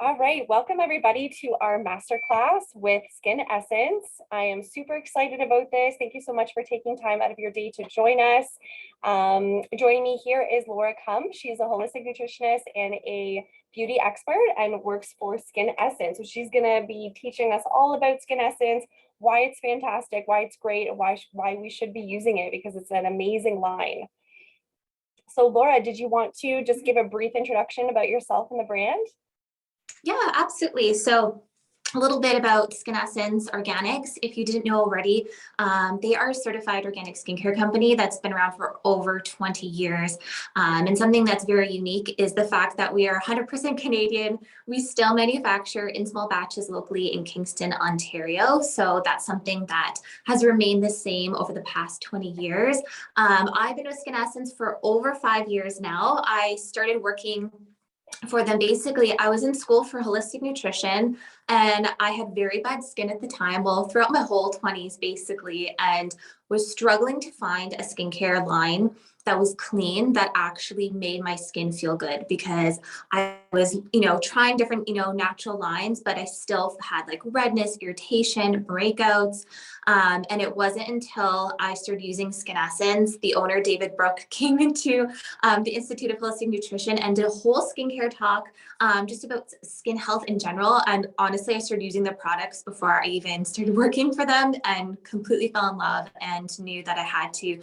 All right, welcome everybody to our masterclass with Skin Essence. I am super excited about this. Thank you so much for taking time out of your day to join us. Joining me here is Laura Kump. She's a holistic nutritionist and a beauty expert and works for Skin Essence. So she's gonna be teaching us all about Skin Essence, why it's fantastic, why it's great, and why we should be using it because it's an amazing line. So Laura, did you want to just give a brief introduction about yourself and the brand? Yeah, absolutely. So a little bit about Skin Essence Organics. If you didn't know already, they are a certified organic skincare company that's been around for over 20 years. And something that's very unique is the fact that we are 100% Canadian. We still manufacture in small batches locally in Kingston, Ontario. So that's something that has remained the same over the past 20 years. I've been with Skin Essence for over 5 years now. I started working for them. Basically, I was in school for holistic nutrition and I had very bad skin at the time, well, throughout my whole 20s, basically, and was struggling to find a skincare line that was clean, that actually made my skin feel good because I was, trying different, natural lines, but I still had like redness, irritation, breakouts. And it wasn't until I started using Skin Essence, the owner, David Brook, came into the Institute of Holistic Nutrition and did a whole skincare talk just about skin health in general. And honestly, I started using the products before I even started working for them and completely fell in love and knew that I had to,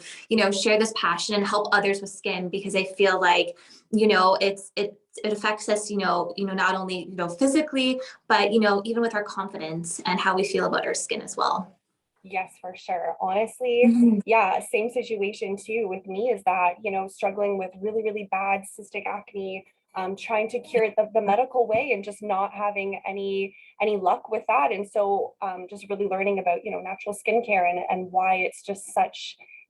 share this passion and help others with skin because I feel like, it affects us, not only, physically, but, even with our confidence and how we feel about our skin as well. Yes, for sure. Honestly, yeah, same situation too with me is that, struggling with really, really bad cystic acne, trying to cure it the medical way and just not having any luck with that. And so just really learning about, natural skincare and why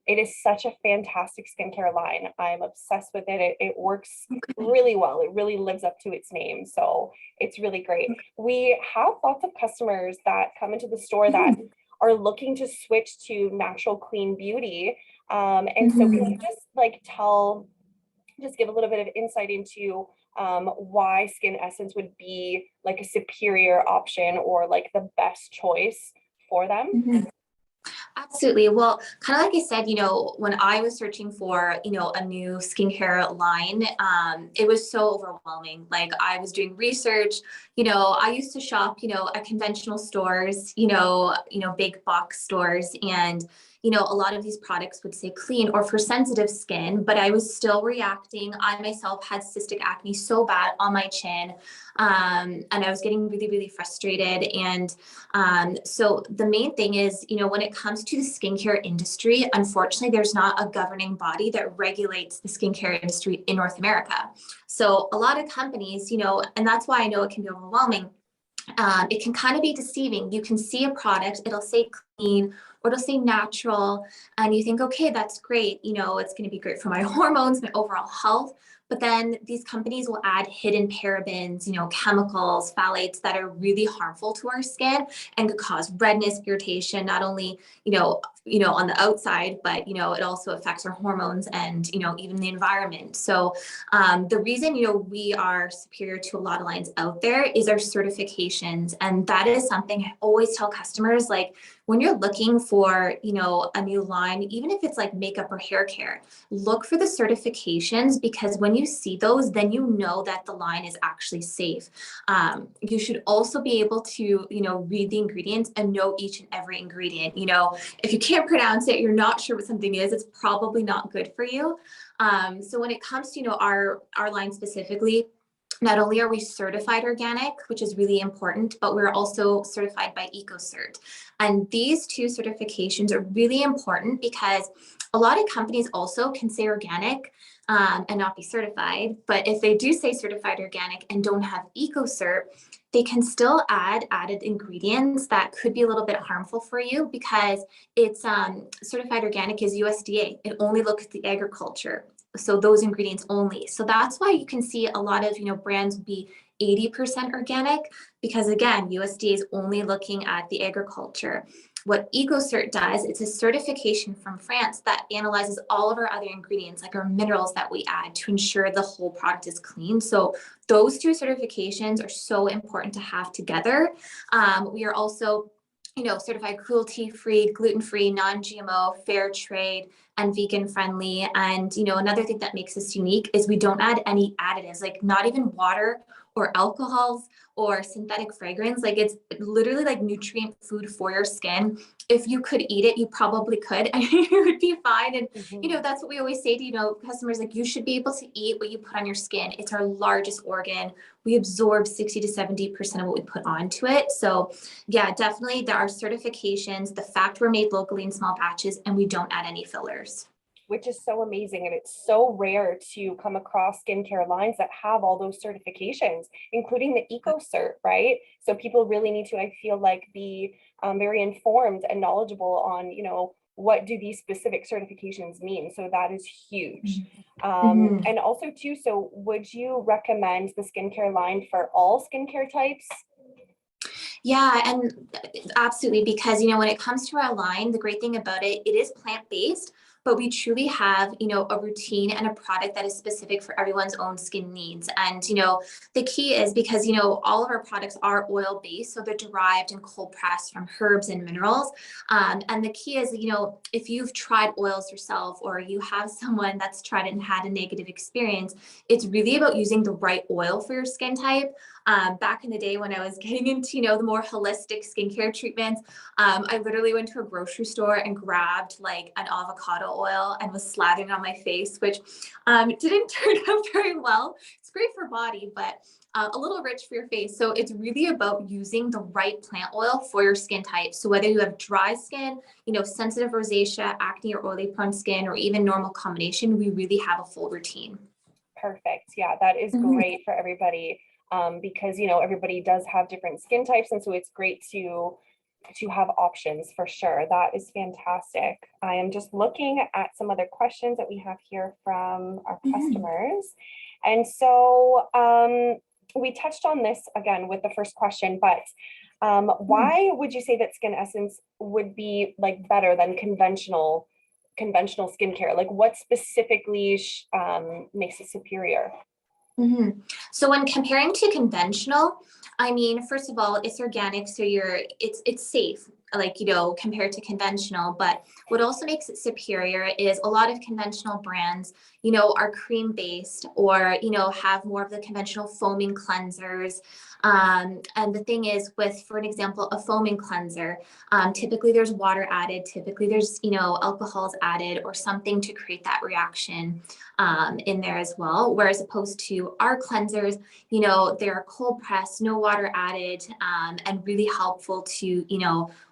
it is such a fantastic skincare line. I'm obsessed with it. It works really well. It really lives up to its name. So it's really great. We have lots of customers that come into the store that are looking to switch to natural clean beauty. And so can you just give a little bit of insight into why Skin Essence would be like a superior option or like the best choice for them? Absolutely. Well, kind of like I said, when I was searching for, a new skincare line, it was so overwhelming. Like I was doing research, I used to shop, at conventional stores, big box stores, and a lot of these products would say clean or for sensitive skin, but I was still reacting. I myself had cystic acne so bad on my chin. And I was getting really, really frustrated. And so the main thing is, when it comes to the skincare industry, unfortunately, there's not a governing body that regulates the skincare industry in North America. So a lot of companies, and that's why I know it can be overwhelming. It can kind of be deceiving. You can see a product, it'll say clean or it'll say natural, and you think, okay, that's great. It's going to be great for my hormones, my overall health. But then these companies will add hidden parabens, chemicals, phthalates that are really harmful to our skin and could cause redness, irritation, not only, on the outside, but, it also affects our hormones and, even the environment. So the reason, we are superior to a lot of lines out there is our certifications. And that is something I always tell customers, like when you're looking for, a new line, even if it's like makeup or hair care, look for the certifications because when you see those, then you know that the line is actually safe. You should also be able to, read the ingredients and know each and every ingredient. If you can't pronounce it, you're not sure what something is, it's probably not good for you. So when it comes to, our line specifically, not only are we certified organic, which is really important, but we're also certified by EcoCert. And these two certifications are really important because a lot of companies also can say organic and not be certified. But if they do say certified organic and don't have EcoCert, they can still add added ingredients that could be a little bit harmful for you because it's certified organic is USDA. It only looks at the agriculture. So those ingredients only. So that's why you can see a lot of, brands be 80% organic because again, USDA is only looking at the agriculture. What EcoCert does, it's a certification from France that analyzes all of our other ingredients, like our minerals that we add, to ensure the whole product is clean. So those two certifications are so important to have together. We are also, certified cruelty-free, gluten-free, non-GMO, fair trade, and vegan friendly. And, another thing that makes us unique is we don't add any additives, like not even water or alcohols or synthetic fragrance. Like, it's literally like nutrient food for your skin. If you could eat it, you probably could, and you would be fine. And, that's what we always say to, customers, like, you should be able to eat what you put on your skin. It's our largest organ. We absorb 60 to 70% of what we put onto it. So yeah, definitely there are certifications, the fact we're made locally in small batches, and we don't add any fillers. Which is so amazing. And it's so rare to come across skincare lines that have all those certifications, including the EcoCert, right? So people really need to, I feel like, be very informed and knowledgeable on, what do these specific certifications mean? So that is huge. And also too, so would you recommend the skincare line for all skincare types? Yeah, and absolutely, because, when it comes to our line, the great thing about it, it is plant-based, but we truly have, a routine and a product that is specific for everyone's own skin needs. And, the key is because, all of our products are oil-based, so they're derived and cold pressed from herbs and minerals. And the key is, if you've tried oils yourself, or you have someone that's tried it and had a negative experience, it's really about using the right oil for your skin type. Back in the day when I was getting into, the more holistic skincare treatments, I literally went to a grocery store and grabbed like an avocado oil and was slathering on my face, which didn't turn out very well. It's great for body, but a little rich for your face. So it's really about using the right plant oil for your skin type. So whether you have dry skin, sensitive rosacea, acne or oily prone skin, or even normal combination, we really have a full routine. Perfect. Yeah, that is great for everybody. Because everybody does have different skin types, and so it's great to have options for sure. That is fantastic. I am just looking at some other questions that we have here from our customers. And so we touched on this again with the first question, but why would you say that Skin Essence would be like better than conventional skincare? Like, what specifically makes it superior? So when comparing to conventional, I mean, first of all, it's organic, so it's safe, like, compared to conventional. But what also makes it superior is a lot of conventional brands, are cream based, or, have more of the conventional foaming cleansers. And the thing is, for an example, a foaming cleanser, typically there's water added, typically there's, alcohols added or something to create that reaction in there as well. Whereas opposed to our cleansers, they're cold pressed, no water added, and really helpful to,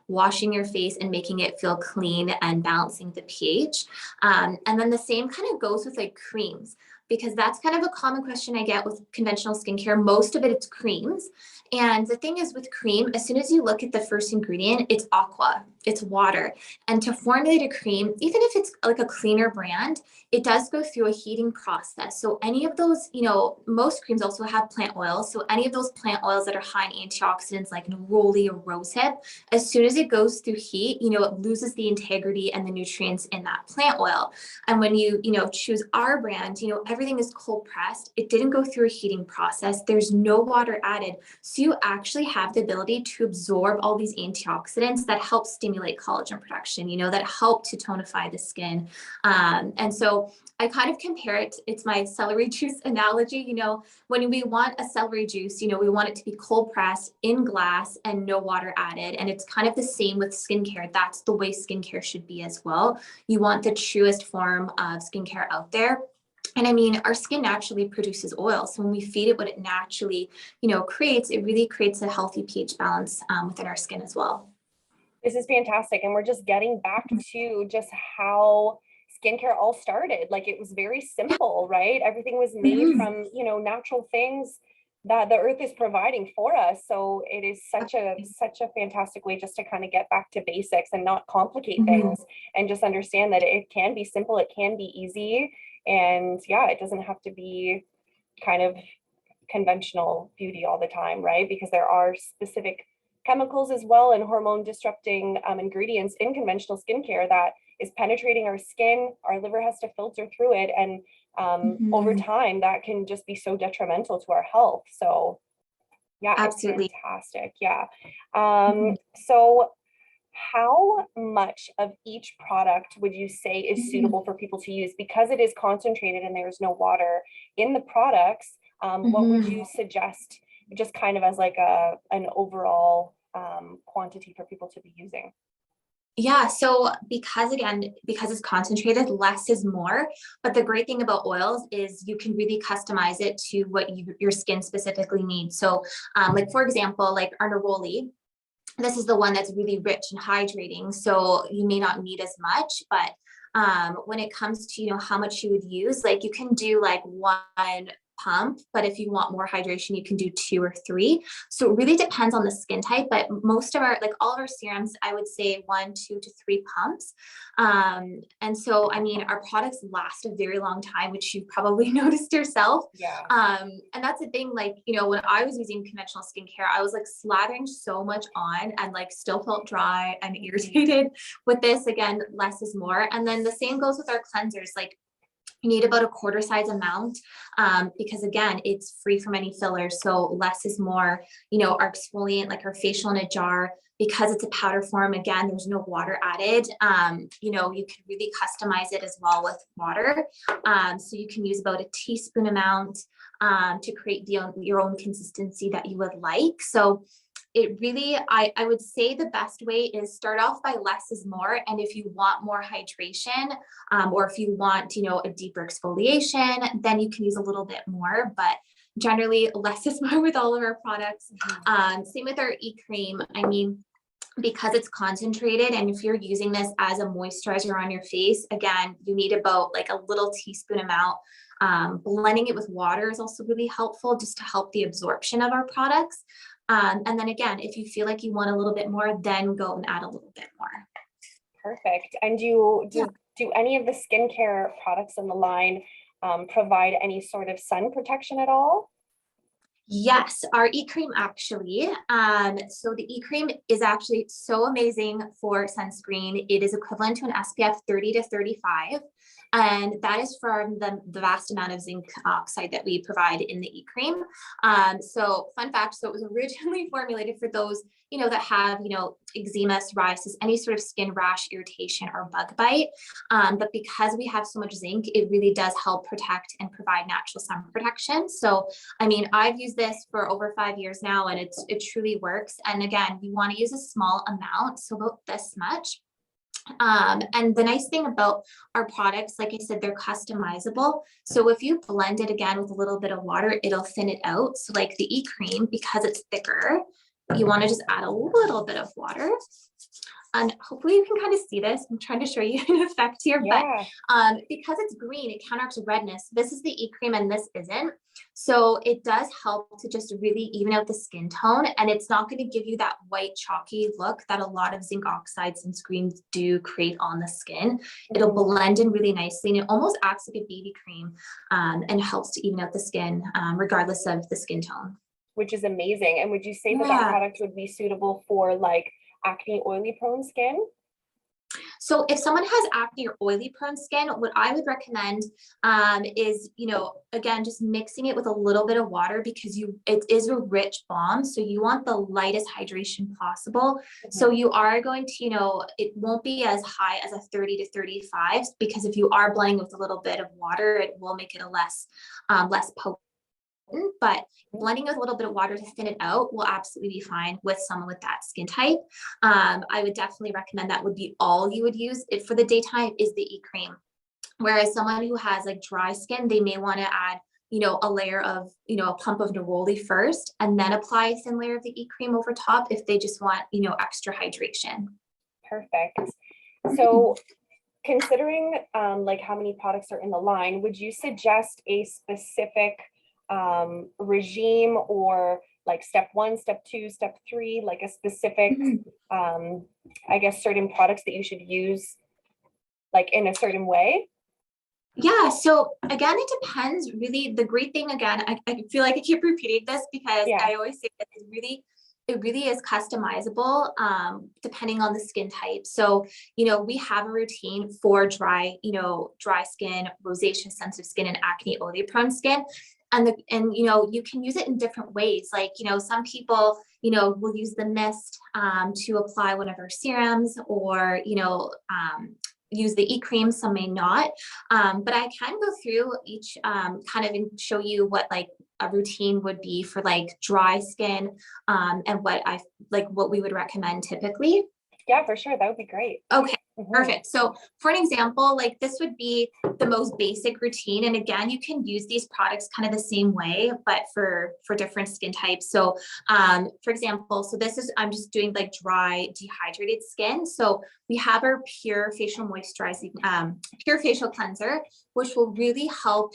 washing your face and making it feel clean and balancing the pH. And then the same kind of goes with like creams, because that's kind of a common question I get with conventional skincare. Most of it's creams. And the thing is with cream, as soon as you look at the first ingredient, it's aqua, it's water. And to formulate a cream, even if it's like a cleaner brand, it does go through a heating process. So any of those, most creams also have plant oils. So any of those plant oils that are high in antioxidants like neroli or rosehip, as soon as it goes through heat, it loses the integrity and the nutrients in that plant oil. And when you, choose our brand, everything is cold pressed. It didn't go through a heating process. There's no water added. So you actually have the ability to absorb all these antioxidants that help stimulate collagen production, that help to tonify the skin. And so I kind of compare it, it's my celery juice analogy. When we want a celery juice, we want it to be cold pressed in glass and no water added. And it's kind of the same with skincare. That's the way skincare should be as well. You want the truest form of skincare out there. And I mean, our skin naturally produces oil. So when we feed it what it naturally, creates, it really creates a healthy pH balance within our skin as well. This is fantastic. And we're just getting back to just how skincare all started. Like, it was very simple, right? Everything was made from, natural things that the earth is providing for us. So it is such a fantastic way just to kind of get back to basics and not complicate things, and just understand that it can be simple, it can be easy. And yeah, it doesn't have to be kind of conventional beauty all the time, right? Because there are specific chemicals as well and hormone disrupting ingredients in conventional skincare that is penetrating our skin. Our liver has to filter through it, and over time that can just be so detrimental to our health. So yeah, it's Absolutely. fantastic. Yeah. So how much of each product would you say is suitable for people to use? Because it is concentrated and there's no water in the products, what would you suggest, just kind of as like an overall quantity for people to be using? Yeah. So because it's concentrated, less is more. But the great thing about oils is you can really customize it to what your skin specifically needs. So like, for example, like our neroli, this is the one that's really rich and hydrating. So you may not need as much, but when it comes to, how much you would use, like you can do like one pump, but if you want more hydration, you can do 2 or 3. So it really depends on the skin type, but most of our, like all of our serums, I would say 1, 2 to 3 pumps. And so, I mean, our products last a very long time, which you probably noticed yourself. Yeah. And that's the thing, like, when I was using conventional skincare, I was like slathering so much on and like still felt dry and irritated. With this, again, less is more. And then the same goes with our cleansers. Like, you need about a quarter size amount because again, it's free from any fillers. So less is more. Our exfoliant, like our facial in a jar, because it's a powder form, again, there's no water added. You can really customize it as well with water. So you can use about a teaspoon amount to create your own consistency that you would like. So it really, I would say the best way is start off by less is more. And if you want more hydration, or if you want, a deeper exfoliation, then you can use a little bit more, but generally less is more with all of our products. Same with our e-cream. I mean, because it's concentrated, and if you're using this as a moisturizer on your face, again, you need about like a little teaspoon amount. Blending it with water is also really helpful just to help the absorption of our products. And then again, if you feel like you want a little bit more, then go and add a little bit more. Perfect. And do any of the skincare products in the line provide any sort of sun protection at all? Yes, our e-cream actually. So the e-cream is actually so amazing for sunscreen. It is equivalent to an SPF 30 to 35. And that is from the vast amount of zinc oxide that we provide in the e-cream. So fun fact, so it was originally formulated for those, that have, eczema, psoriasis, any sort of skin rash, irritation, or bug bite. But because we have so much zinc, it really does help protect and provide natural sun protection. So, I mean, I've used this for over 5 years now, and it truly works. And again, you want to use a small amount, so about this much. And the nice thing about our products, like I said, they're customizable. So if you blend it again with a little bit of water, it'll thin it out. So like the e-cream, because it's thicker, you want to just add a little bit of water. And hopefully you can kind of see this. I'm trying to show you an effect here, Yeah. but because it's green, it counteracts redness. This is the e-cream and this isn't. So it does help to just really even out the skin tone, and it's not going to give you that white chalky look that a lot of zinc oxide sunscreens do create on the skin. It'll blend in really nicely, and it almost acts like a BB cream and helps to even out the skin regardless of the skin tone. Which is amazing. And would you say that product would be suitable for like acne, oily prone skin? So if someone has acne or oily prone skin, what I would recommend is, again, just mixing it with a little bit of water, because it is a rich balm. So you want the lightest hydration possible. So you are going to, it won't be as high as a 30 to 35, because if you are blending with a little bit of water, it will make it a less potent. But blending with a little bit of water to thin it out will absolutely be fine with someone with that skin type. I would definitely recommend that would be all you would use. It for the daytime is the e-cream. Whereas someone who has like dry skin, they may want to add, a layer of, a pump of neroli first, and then apply a thin layer of the e-cream over top if they just want, extra hydration. Perfect. So considering like how many products are in the line, would you suggest a specific regime, or like step 1, step 2, step 3, like a specific I guess certain products that you should use like in a certain way? Yeah. So again, it depends really. The great thing, again, I feel like I keep repeating this because I always say that is really it really is customizable, depending on the skin type. So, we have a routine for dry, dry skin, rosacea, sensitive skin, and acne oily prone skin. And you can use it in different ways. Like, some people, will use the mist, to apply one of our serums, or, use the e-cream, some may not. But I can go through each, kind of, and show you what like a routine would be for like dry skin, and what we would recommend typically. Yeah, for sure. That would be great. Okay, Mhm. perfect. So for an example, like this would be the most basic routine. And again, you can use these products kind of the same way, but for different skin types. So for example, so this is, I'm just doing like dry, dehydrated skin. So we have our pure facial moisturizing, pure facial cleanser, which will really help,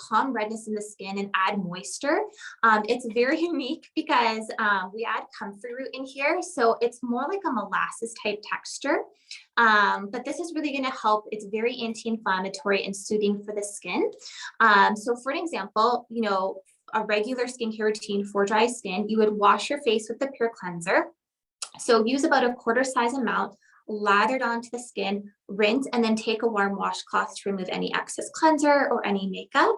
calm redness in the skin and add moisture. It's very unique because we add comfrey root in here. So it's more like a molasses type texture. But this is really going to help. It's very anti-inflammatory and soothing for the skin. So for an example, a regular skincare routine for dry skin, you would wash your face with the pure cleanser. So use about a quarter size amount, lathered onto the skin, rinse, and then take a warm washcloth to remove any excess cleanser or any makeup.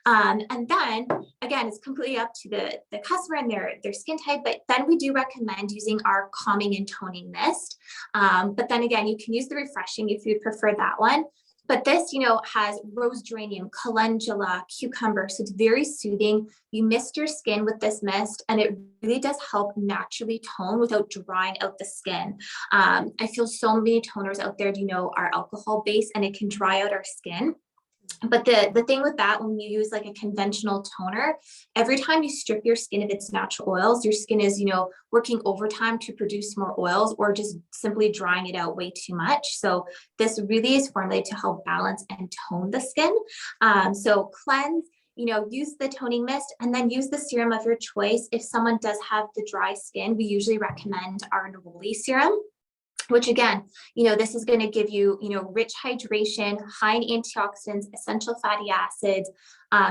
And then again, it's completely up to the customer and their skin type, but then we do recommend using our calming and toning mist. But then again, you can use the refreshing if you prefer that one. But this, has rose geranium, calendula, cucumber. So it's very soothing. You mist your skin with this mist, and it really does help naturally tone without drying out the skin. I feel so many toners out there, are alcohol based, and it can dry out our skin. But the thing with that, when you use like a conventional toner, every time you strip your skin of its natural oils, your skin is, working overtime to produce more oils, or just simply drying it out way too much. So this really is formulated to help balance and tone the skin. So cleanse, use the toning mist, and then use the serum of your choice. If someone does have the dry skin, we usually recommend our neroli serum, which again, this is going to give you, rich hydration, high in antioxidants, essential fatty acids.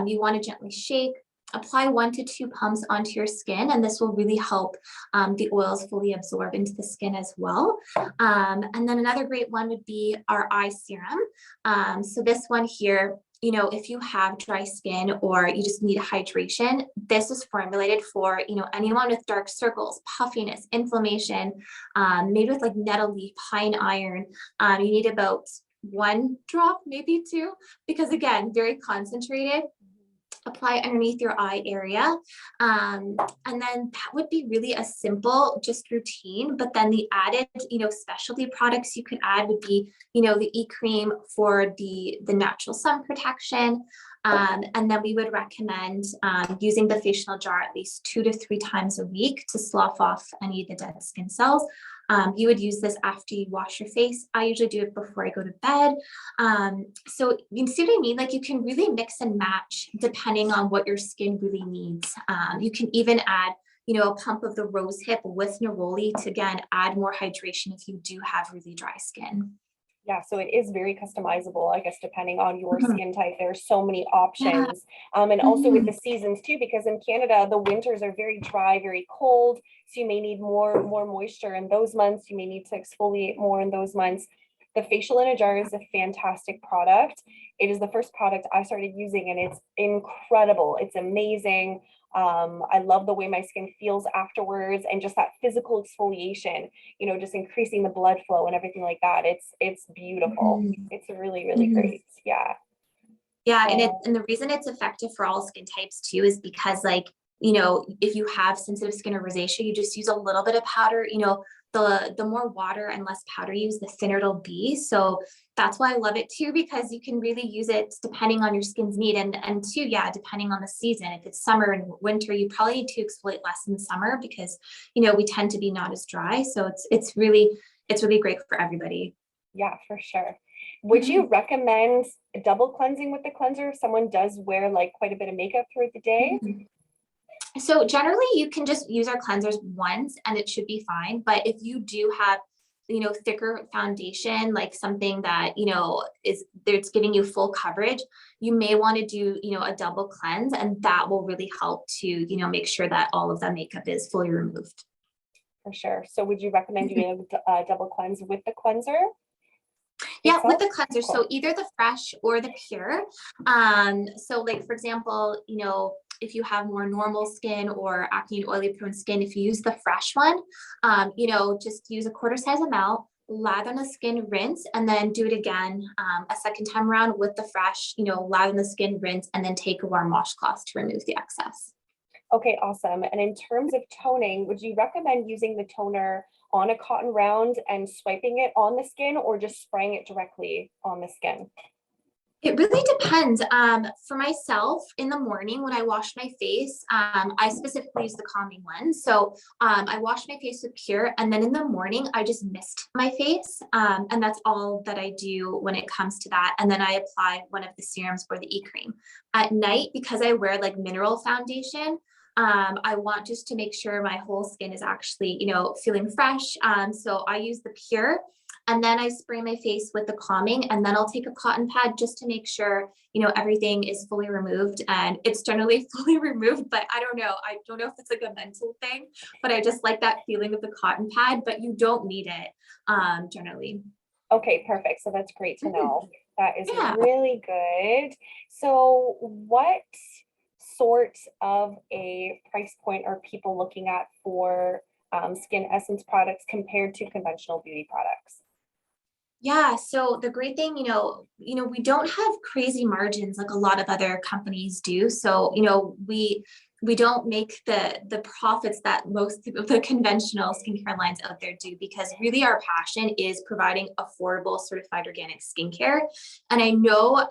You want to gently shake, apply 1 to 2 pumps onto your skin, and this will really help the oils fully absorb into the skin as well. And then another great one would be our eye serum. So this one here, if you have dry skin or you just need hydration, this is formulated for, anyone with dark circles, puffiness, inflammation, made with like nettle leaf, high in iron. You need about 1 drop, maybe 2, because again, very concentrated. Apply underneath your eye area. And then that would be really a simple, just routine. But then the added, specialty products you could add would be, the e-cream for the natural sun protection. And then we would recommend using the facial jar at least 2 to 3 times a week to slough off any of the dead skin cells. You would use this after you wash your face. I usually do it before I go to bed. So you see what I mean? Like you can really mix and match depending on what your skin really needs. You can even add, a pump of the rose hip with neroli to, again, add more hydration if you do have really dry skin. Yeah, so it is very customizable, I guess, depending on your Mhm. skin type. There's so many options. And also with the seasons too, because in Canada, the winters are very dry, very cold. So you may need more moisture in those months. You may need to exfoliate more in those months. The facial in a jar is a fantastic product. It is the first product I started using, and it's incredible. It's amazing. I love the way my skin feels afterwards, and just that physical exfoliation, just increasing the blood flow and everything like that. It's beautiful. Mhm. It's really, really Mhm. great. Yeah. Yeah, and So, the reason it's effective for all skin types too is because, like, if you have sensitive skin or rosacea, you just use a little bit of powder. The more water and less powder you use, the thinner it'll be. So that's why I love it too, because you can really use it depending on your skin's need, and too, yeah, depending on the season. If it's summer and winter, you probably need to exfoliate less in the summer because we tend to be not as dry. So it's really great for everybody. yeah, for sure. Would you recommend double cleansing with the cleanser if someone does wear like quite a bit of makeup throughout the day? So generally you can just use our cleansers once and it should be fine. But if you do have, thicker foundation, like something that, it's giving you full coverage, you may want to do, a double cleanse, and that will really help to, make sure that all of that makeup is fully removed. For sure. So would you recommend doing a double cleanse with the cleanser Yeah, with itself? the cleanser. Cool. So either the fresh or the pure. So like, for example, if you have more normal skin or acne and oily prone skin, if you use the fresh one, just use a quarter size amount, lather on the skin, rinse, and then do it again a second time around with the fresh, lather on the skin, rinse, and then take a warm washcloth to remove the excess. Okay, awesome. And in terms of toning, would you recommend using the toner on a cotton round and swiping it on the skin, or just spraying it directly on the skin? It really depends. For myself, in the morning when I wash my face, I specifically use the calming one. So I wash my face with Pure, and then in the morning I just mist my face, and that's all that I do when it comes to that. And then I apply one of the serums or the e-cream at night, because I wear like mineral foundation. I want just to make sure my whole skin is actually, feeling fresh. So I use the Pure, and then I spray my face with the calming, and then I'll take a cotton pad just to make sure, everything is fully removed. And it's generally fully removed, but I don't know. I don't know if it's like a mental thing, but I just like that feeling of the cotton pad, but you don't need it generally. Okay, perfect. So that's great to know. That is Yeah. really good. So what sort of a price point are people looking at for skin essence products compared to conventional beauty products? Yeah. So the great thing, we don't have crazy margins like a lot of other companies do. So, we don't make the profits that most of the conventional skincare lines out there do, because really our passion is providing affordable certified organic skincare. And I know,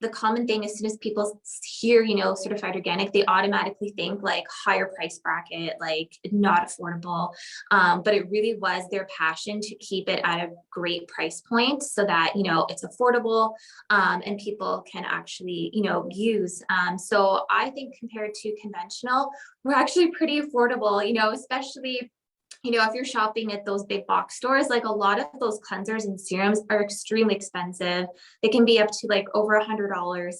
the common thing, as soon as people hear, certified organic, they automatically think like higher price bracket, like not affordable. But it really was their passion to keep it at a great price point so that, it's affordable, and people can actually, use. So I think compared to conventional, we're actually pretty affordable, especially if you're shopping at those big box stores. Like a lot of those cleansers and serums are extremely expensive. They can be up to like over $100.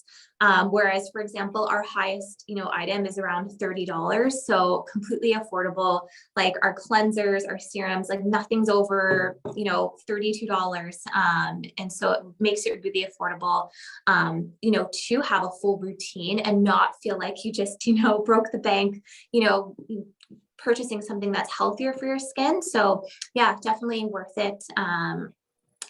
Whereas, for example, our highest, item is around $30. So completely affordable. Like our cleansers, our serums, like nothing's over, $32. And so it makes it really affordable, to have a full routine and not feel like you just, broke the bank, purchasing something that's healthier for your skin. So yeah, definitely worth it.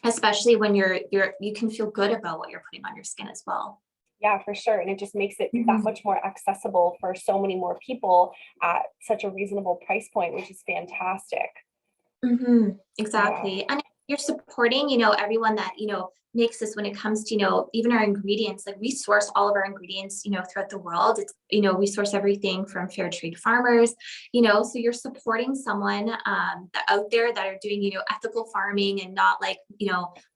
Especially when you can feel good about what you're putting on your skin as well. Yeah, for sure. And it just makes it that much more accessible for so many more people at such a reasonable price point, which is fantastic. Exactly. And you're supporting, everyone that, makes this when it comes to, even our ingredients. Like we source all of our ingredients, throughout the world. It's, we source everything from fair trade farmers, so you're supporting someone out there that are doing, ethical farming and not like,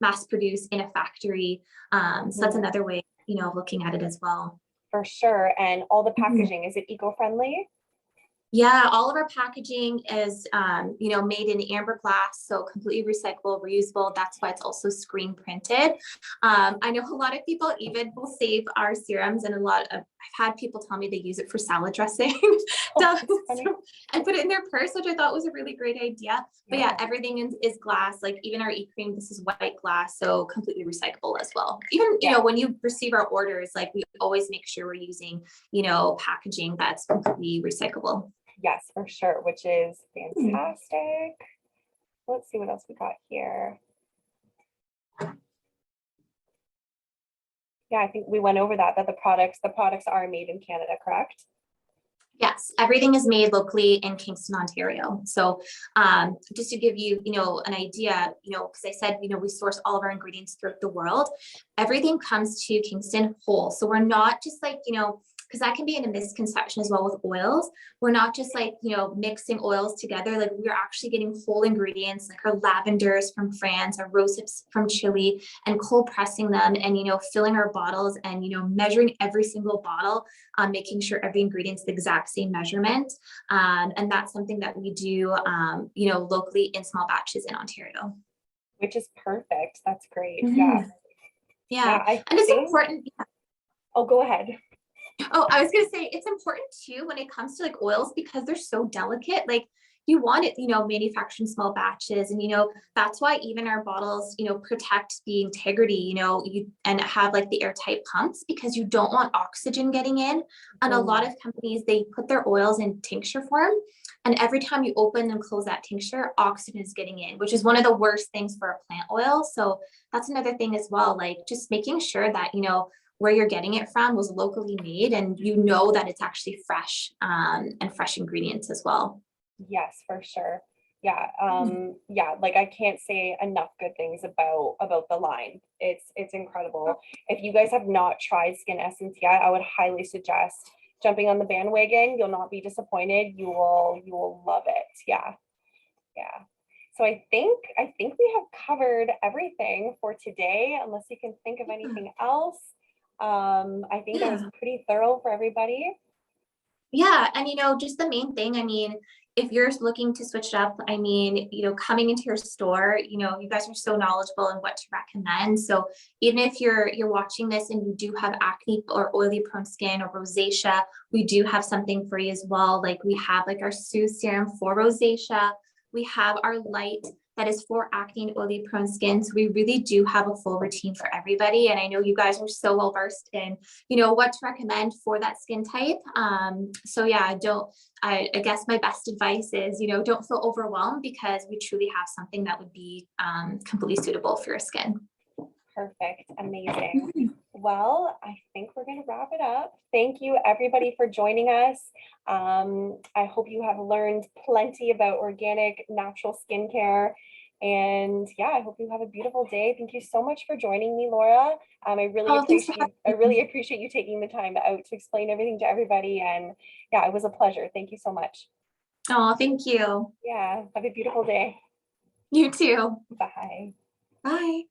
mass produced in a factory. So that's another way, of looking at it as well. For sure. And all the packaging, is it eco-friendly? Yeah, all of our packaging is, made in amber glass, so completely recyclable, reusable. That's why it's also screen printed. I know a lot of people even will save our serums, and I've had people tell me they use it for salad dressing. And put it in their purse, which I thought was a really great idea. But yeah, everything is glass. Like even our e-cream, this is white glass, so completely recyclable as well. Even, when you receive our orders, like we always make sure we're using, packaging that's completely recyclable. Yes, for sure, which is fantastic. Let's see what else we got here. Yeah, I think we went over that the products are made in Canada, correct? Yes, everything is made locally in Kingston, Ontario. So just to give you, an idea, because I said, we source all of our ingredients throughout the world. Everything comes to Kingston whole. So we're not just like, because that can be a misconception as well with oils. We're not just like, mixing oils together. Like we're actually getting whole ingredients, like our lavenders from France, our rosehip from Chile, and cold pressing them and, filling our bottles and, measuring every single bottle, making sure every ingredient's the exact same measurement. And that's something that we do, locally in small batches in Ontario. Which is perfect. That's great. Yeah. And it's important. Yeah. Oh, go ahead. Oh, I was going to say it's important too when it comes to like oils, because they're so delicate. Like, you want it, manufactured in small batches. And, that's why even our bottles, protect the integrity, and have like the airtight pumps, because you don't want oxygen getting in. And a lot of companies, they put their oils in tincture form. And every time you open and close that tincture, oxygen is getting in, which is one of the worst things for a plant oil. So that's another thing as well, like just making sure that, where you're getting it from was locally made, and that it's actually fresh, and fresh ingredients as well. Yes, for sure. Yeah. Yeah, like I can't say enough good things about the line. It's incredible. If you guys have not tried Skin Essence yet, I would highly suggest jumping on the bandwagon. You'll not be disappointed. You will love it. Yeah. Yeah. So I think we have covered everything for today, unless you can think of anything else. I think that was pretty thorough for everybody. Yeah. And, just the main thing, I mean, if you're looking to switch it up, I mean, coming into your store, you guys are so knowledgeable in what to recommend. So even if you're watching this and you do have acne or oily prone skin or rosacea, we do have something for you as well. Like we have like our Soothe Serum for rosacea. We have our light that is for acne and oily prone skin. So we really do have a full routine for everybody. And I know you guys are so well versed in, what to recommend for that skin type. So yeah, I guess my best advice is, don't feel overwhelmed, because we truly have something that would be completely suitable for your skin. Perfect. Amazing. Well, I think we're going to wrap it up. Thank you, everybody, for joining us. I hope you have learned plenty about organic, natural skincare. And yeah, I hope you have a beautiful day. Thank you so much for joining me, Laura. I really appreciate you taking the time out to explain everything to everybody. And yeah, it was a pleasure. Thank you so much. Oh, thank you. Yeah, have a beautiful day. You too. Bye. Bye.